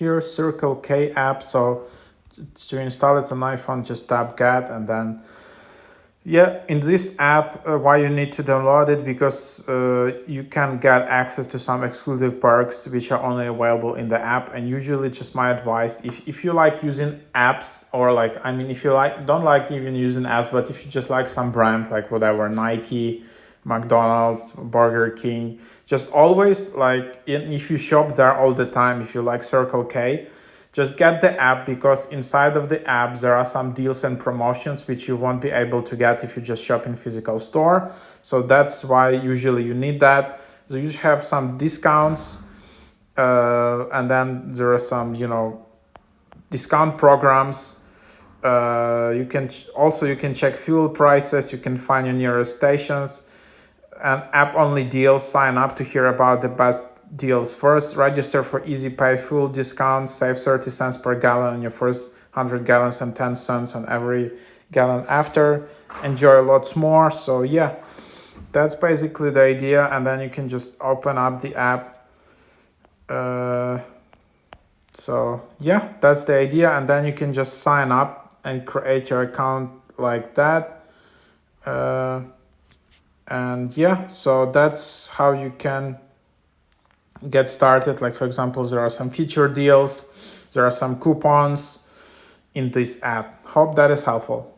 here, Circle K app. So to install it on iPhone, just tap get, and then yeah, in this app, why you need to download it, because you can get access to some exclusive perks which are only available in the app. And usually, just my advice, if you like using apps, or like, I mean, if you don't like even using apps, but if you just like some brand, like whatever, Nike, McDonald's, Burger King, just always, like, if you shop there all the time, if you like Circle K, just get the app, because inside of the app there are some deals and promotions which you won't be able to get if you just shop in physical store. So that's why usually you need that. So you have some discounts, and then there are some, discount programs. You can check fuel prices. You can find your nearest stations, and app only deals. Sign up to hear about the best deals first. Register for easy pay fuel discounts. Save 30 cents per gallon on your first 100 gallons and 10 cents on every gallon after. Enjoy lots more. So yeah, that's basically the idea. And then you can just open up the app. So yeah, that's the idea. And then you can just sign up and create your account like that. And yeah, so that's how you can get started. Like, for example, there are some feature deals, there are some coupons in this app. Hope that is helpful.